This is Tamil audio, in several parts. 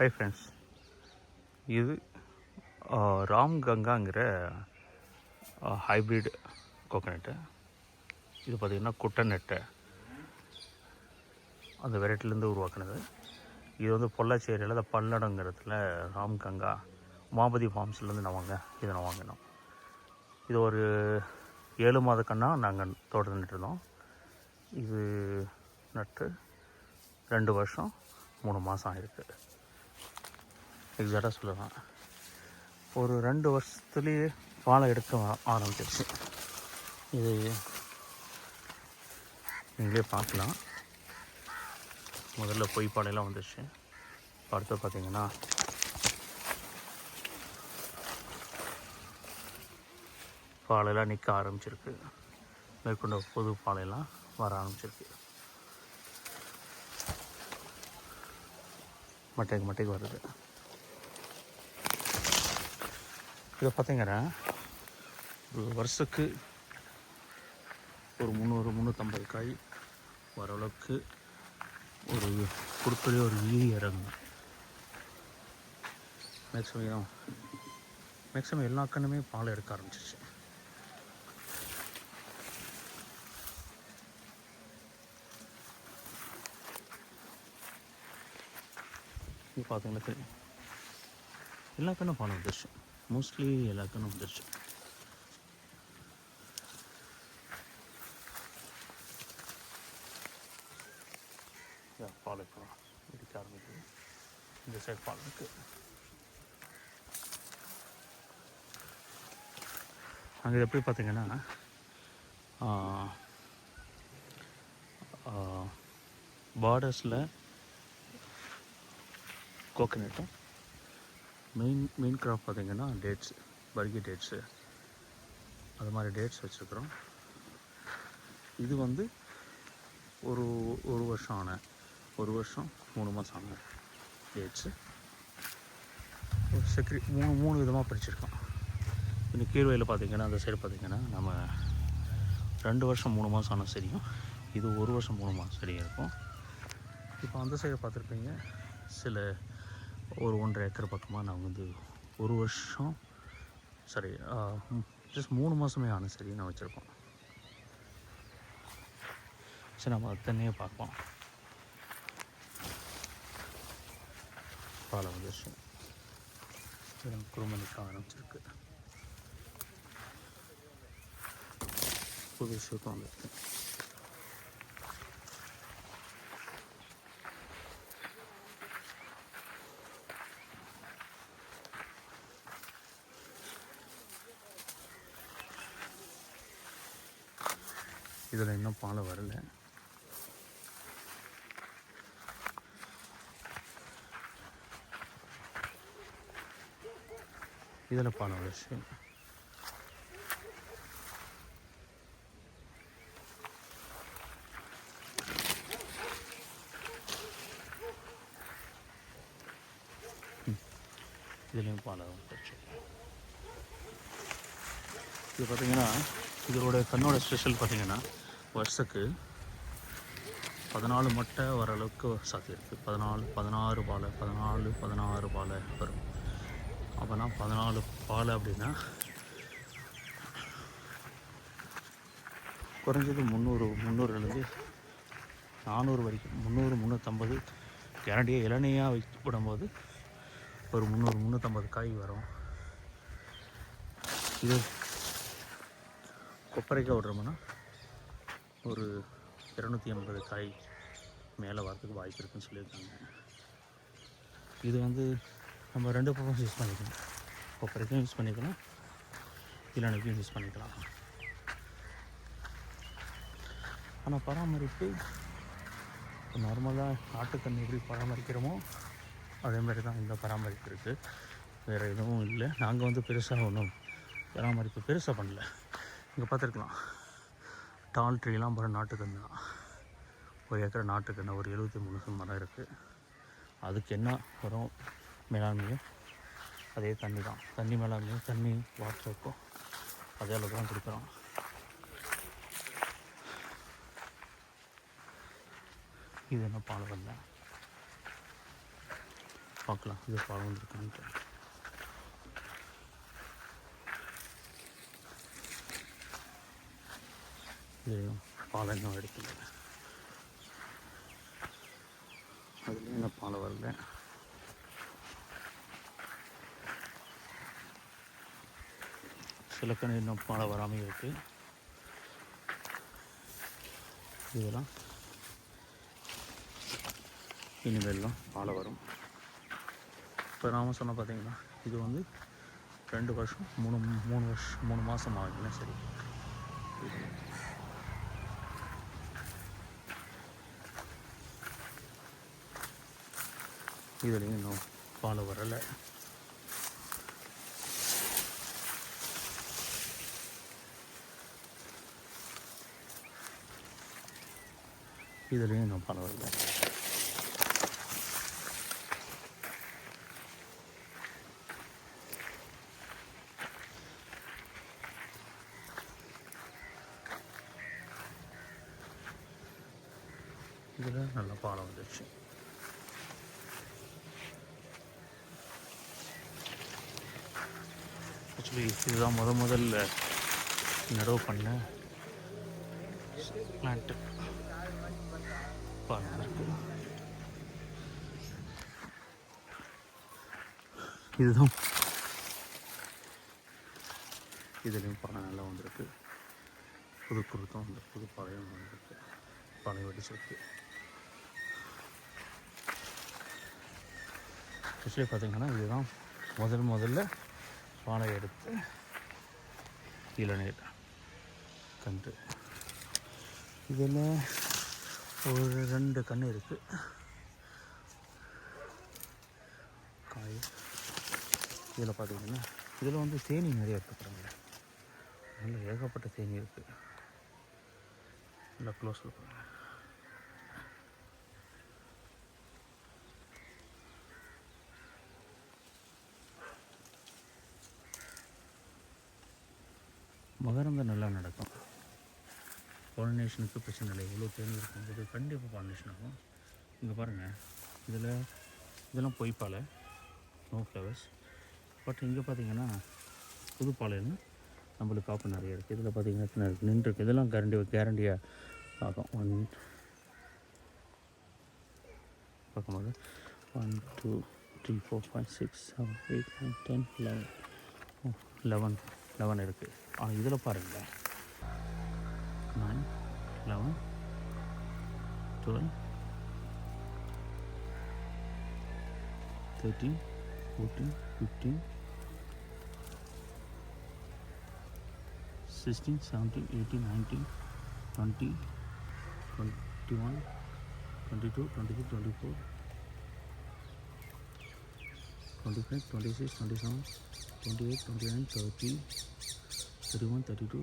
ஹை ஃப்ரெண்ட்ஸ், இது ராம் கங்காங்கிற ஹைப்ரிட் கோகோனட்டு. இது பார்த்திங்கன்னா குட்டை நெட்டை அந்த வெரைட்டிலேருந்து உருவாக்குனது. இது வந்து பொள்ளாச்சி ஏரியாவில் அந்த பல்லடங்கிறதுல ராம் கங்கா உமாபதி ஃபார்ம்ஸ்லேருந்து இதை நான் வாங்கினோம். இது ஒரு 7 மாத கண்ணாக நாங்கள் தோட்டத்தில் நட்டுருந்தோம். இது நட்டு 2 வருஷம் 3 மாதம் ஆகிருக்கு. எக்ஸாக்டாக சொல்லலாம், ஒரு 2 வருஷத்துலேயே பாலை எடுக்க ஆரம்பிச்சிருச்சு. இது நீங்களே பார்க்கலாம். முதல்ல பொய் பாலையெல்லாம் வந்துடுச்சு. அடுத்து பார்த்திங்கன்னா பாலையெல்லாம் நிற்க ஆரம்பிச்சிருக்கு. மேற்கொண்ட புது பாலையெல்லாம் வர ஆரம்பிச்சிருக்கு. மட்டைக்கு வருது. இதை பார்த்திங்கன்னா ஒரு வருஷத்துக்கு ஒரு 300-350 காய் வர அளவுக்கு ஒரு கொடுக்கலே ஒரு ஈரி இறங்கணும். மேக்ஸிமம் எல்லா கண்ணுமே பாலை எடுக்க ஆரம்பிச்சிச்சு. இது பார்த்தீங்கன்னா தெரியும், எல்லா கண்ணும் பால் வந்துருச்சு. மோஸ்ட்லி எல்லா கண்ணும் வந்துருச்சு. பால் இப்போ இடிக்க ஆரம்பிக்குது. இந்த சைடு பால் இருக்குது. அங்கே எப்படி பார்த்தீங்கன்னா பார்டர்ஸில் கோகனட்டும் மெயின் கிராப் பார்த்திங்கன்னா டேட்ஸ், பர்கி டேட்ஸு, அது மாதிரி டேட்ஸ் வச்சுருக்குறோம். இது வந்து ஒரு வருஷம் ஆன 1 வருஷம் 3 மாதம் ஆன டேட்ஸு. ஒரு மூணு விதமாக பிரிச்சுருக்கோம். இன்னும் கீழ்வயலில் பார்த்திங்கன்னா அந்த சைடு பார்த்திங்கன்னா நம்ம 2 வருஷம் 3 மாதம் ஆன சரியும், இது 1 வருஷம் 3 மாதம் சரியாக இருக்கும். இப்போ அந்த சைடு பார்த்துருப்பீங்க, சில ஒரு 1.5 ஏக்கர் பக்கமாக நாங்கள் வந்து 1 வருஷம் ஜஸ்ட் 3 மாதமே ஆன சரி நான் வச்சுருக்கோம். சரி, நம்ம தண்ணியை பார்ப்போம். பாலை வந்துச்சு, குறும்பு நிற்க ஆரம்பிச்சிருக்கு. புது விஷயத்தும் வந்துருக்கு. இதில் இன்னும் பாலை வரல. இதில் பாலை வந்துச்சு. இதுலேயும் பாலை வந்துச்சு. இது பார்த்திங்கன்னா இதோட கண்ணோட ஸ்பெஷல் பார்த்திங்கன்னா வருஷத்துக்கு 14 மட்டை வர அளவுக்கு சாத்தியிருக்கு. 16 பாலை வரும். அப்போனா 14 பால் அப்படின்னா குறைஞ்சது 300 400 வரைக்கும், 350 கேரண்டியாக இளநியாக விடும்போது ஒரு 350 காய் வரும். இது கொப்பரைக்காய் விடுறோம்னா ஒரு 280 காய் மேலே வரத்துக்கு வாய்ப்பு இருக்குன்னு சொல்லியிருக்காங்க. இது வந்து நம்ம 2 பக்கம் யூஸ் பண்ணிக்கலாம். கொப்பரைக்கும் யூஸ் பண்ணிக்கலாம், இளநிக்கும் யூஸ் பண்ணிக்கலாம். ஆனால் பராமரிப்பு நார்மலாக நாட்டுக்கண்ணி எப்படி பராமரிக்கிறோமோ அதே மாதிரி தான் இந்த பராமரிப்பு இருக்குது. வேறு எதுவும் இல்லை. நாங்கள் வந்து பெருசாக ஒன்றும் பராமரிப்பு பெருசாக பண்ணல. இங்கே பார்த்துருக்கலாம், டால் ட்ரீலாம் அப்புறம் நாட்டுக்கன்று தான். 1 ஏக்கர் நாட்டுக்கன்று ஒரு 73 மரம் இருக்குது. அதுக்கு என்ன வரும் மேலாண்மையும் அதே தண்ணி தான். தண்ணி மேலாண்மையும் தண்ணி வாட்டருக்கும் அதே அளவுக்கு தான் கொடுக்குறோம். இது என்ன பாலை வரல. பார்க்கலாம் இது பழம் வந்துருக்கான்ட்டு. இதுலேயும் பாலை இன்னும் எடுக்கல, அதுலேயும் இன்னும் பாலை வரல. சில கன்று இன்னும் பாலை வராமல் இருக்குது. இதெல்லாம் இனிமேல்லாம் பாலை வரும். இப்போ நாம் சொன்ன பார்த்தீங்கன்னா இது வந்து 2 வருஷம் 3 மாதம் ஆகுதுன்னா சரி. இதுலேயும் இன்னும் பாலை வரலை. இதுலேயும் இன்னும் பாலை வரலை. இதில் நல்ல பாலை வந்துடுச்சு. ஆக்சுவலி இதுதான் முதல்ல நடவு பண்ண பிளான்ட்டு. பாருங்க இருக்குது. இதுதான் இதுலேயும் பானை நல்லா வந்திருக்கு. புது குருத்தம் அந்த புது பானையும் வந்திருக்கு. பானை வெடிச்சிருக்கு. ஆக்சுவலி பார்த்திங்கன்னா இதுதான் முதல்ல பானை எடுத்து இளநீர் கன்று. இதில் ஒரு 2 கன்று இருக்குது. காய் இதில் பார்த்திங்கன்னா இதில் வந்து தேனி நிறைய எடுத்துக்கிறாங்க. நல்ல ஏகப்பட்ட தேனி இருக்குது. நல்லா க்ளோஸில் பாருங்க. மகரந்தம் நல்லா நடக்கும். பாலினேஷனுக்கு பிரச்சனை இல்லை. இவ்வளோ தேனி இருக்கும்போது கண்டிப்பாக பாலினேஷன் ஆகும். இங்கே பாருங்கள், இதெல்லாம் பொய்ப்பாலை, நோ ஃப்ளவர்ஸ். பட் இங்கே பார்த்தீங்கன்னா புதுப்பாலைன்னு நம்மளுக்கு காப்பு நிறைய இருக்குது. இதில் பார்த்தீங்கன்னா நின்றுருக்கு. இதெல்லாம் கேரண்டியாக ஆகும். பார்க்கும்போது 1 2 3 4 5 6 7 8 9 10 11 இருக்குது. ஆனால் இதில் பாருங்கள் 9 11 12 13 14 15 16 17 18 19 20 21 22 23 24 25 26 27 28 29 30 31 32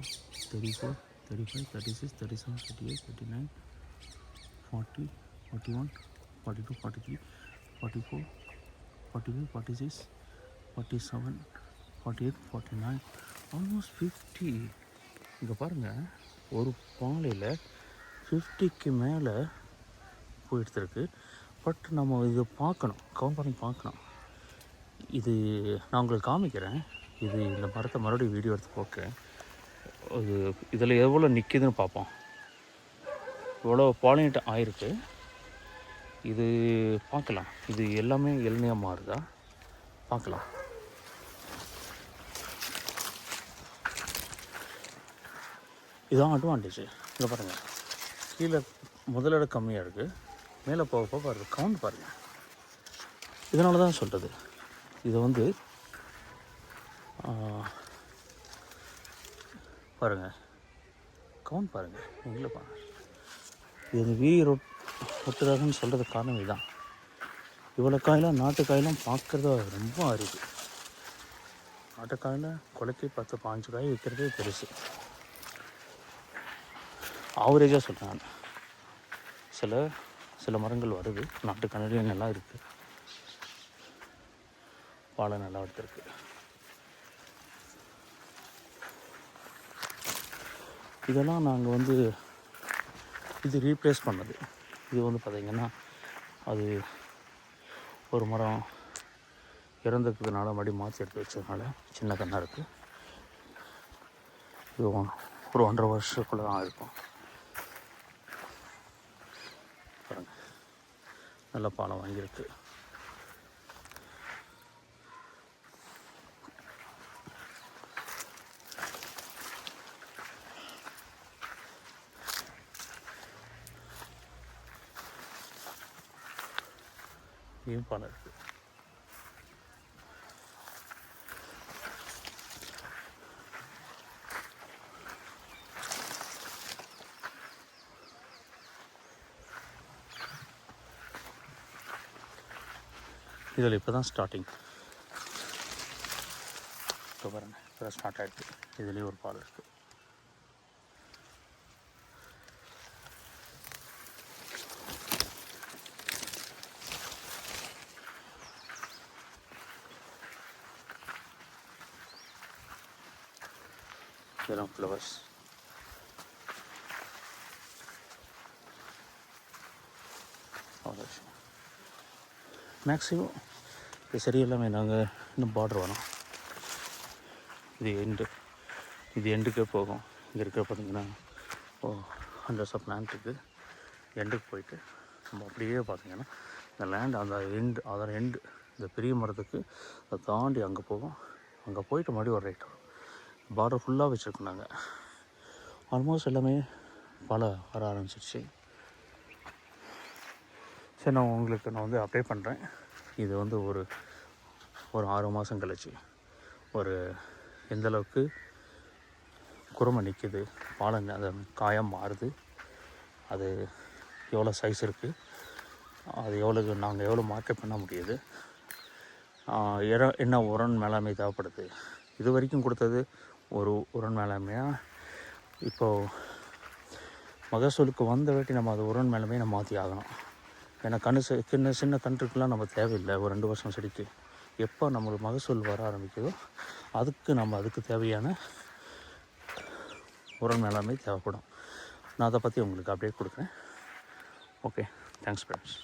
34 35 36 37 38 39 40 41 42 43 44 45 46 47 48 49 ஆல்மோஸ்ட் 50. இங்கே பாருங்கள், ஒரு பாலையில் 50க்கு மேலே போயிடுத்துருக்கு. பட் நம்ம இது பார்க்கணும், கவுண்ட் பண்ணி பார்க்கணும். இது நான் உங்களுக்கு காமிக்கிறேன். இது இந்த மரத்தை மறுபடியும் வீடியோ எடுத்து போக்கிறேன். அது இதில் எவ்வளோ நிற்கிதுன்னு பார்ப்போம். இவ்வளோ பாலினேட் ஆகிருக்கு. இது பார்க்கலாம். இது எல்லாமே இளநியாக மாறுதா பார்க்கலாம். இதுதான் அட்வான்டேஜ். இங்கே பாருங்கள், கீழே முதலிட கம்மியாக இருக்குது, மேலே போக போக பாருங்கள் கவுண்ட் பாருங்கள். இதனால தான் சொல்கிறது, இதை வந்து பாருங்கள் கவுண்ட் பாருங்கள். நீங்களே பாருங்கள். இது வீர் ஒட்டுறாங்கன்னு சொல்கிறது காரணம் இதுதான். இவ்வளோ காயெல்லாம் நாட்டுக்காயெல்லாம் பார்க்குறத ரொம்ப அரிது. நாட்டுக்காயில் கொலைக்கு 10-15 காய் விற்கிறதே பெருசு. ஆவரேஜாக சொல்கிறேன். சில மரங்கள் வருது, நாட்டு கனடியும் நல்லா இருக்குது, பாலை நல்லா எடுத்துருக்கு. இதெல்லாம் நாங்கள் வந்து இது ரீப்ளேஸ் பண்ணது. இது வந்து பார்த்திங்கன்னா அது ஒரு மரம் இறந்துக்கிறதுனால மறுபடியும் மாற்றி எடுத்து வச்சதுனால சின்ன கண்ணாக இருக்குது. இது ஒரு 1.5 வருஷத்துக்குள்ளே தான் இருக்கும். பாருங்கள், நல்ல பாலம் வாங்கியிருக்கு. இங்கேயும் பாலம் இருக்குது. இதில் இப்போ தான் ஸ்டார்டிங். இப்போ பாருங்கள், இப்போ தான் ஸ்டார்ட் ஆகிடுது. இதுலேயும் ஒரு பாலம் இருக்குது. இதெல்லாம் ஃப்ளவர்ஸ். அவ்வளோ விஷயம். மேக்ஸிமம் இது சரியில்லாமல் நாங்கள் இன்னும் பார்டர் வரோம். இது எண்டுக்கே போகும். இங்கே இருக்கிற பார்த்திங்கன்னா ஹண்ட்ரட்ஸ் ஆஃப் லேண்ட் இருக்குது. எண்டுக்கு போயிட்டு நம்ம அப்படியே பார்த்திங்கன்னா இந்த லேண்ட் அதோட எண்டு இந்த பெரிய மரத்துக்கு அதை தாண்டி அங்கே போகும். அங்கே போயிட்டு மறுபடியும் ஒரு ரைட் வரும். பார்டர் ஃபுல்லாக வச்சுருக்கோம் நாங்கள். ஆல்மோஸ்ட் எல்லாமே வர ஆரம்பிச்சிருச்சு. சரி, நான் உங்களுக்கு அப்டேட் பண்ணுறேன். இது ஒரு 6 மாதம் கழிச்சு எந்தளவுக்கு குருமை நிற்கிது, பாலம் அந்த காயம் மாறுது, அது எவ்வளோ சைஸ் இருக்குது, அது நாங்கள் எவ்வளோ மார்க்கெட் பண்ண முடியுது, என்ன உரன் மேலாண்மை தேவைப்படுது. இது வரைக்கும் கொடுத்தது ஒரு உரன் மேலாண்மையாக இப்போது மகசூலுக்கு வந்த வாட்டி நம்ம அது உரன் மேலாண்மையை நம்ம மாற்றி ஆகணும். ஏன்னா சின்ன கன்றுக்கெலாம் நம்ம தேவையில்லை. ஒரு 2 வருஷம் செடிக்கு எப்போ நம்மளுக்கு மகசூல் வர ஆரம்பிக்குதோ அதுக்கு தேவையான உரம் மேலாண்மை தேவைப்படும். நான் அதை பற்றி உங்களுக்கு அப்டேட் கொடுக்குறேன். Okay, thanks friends.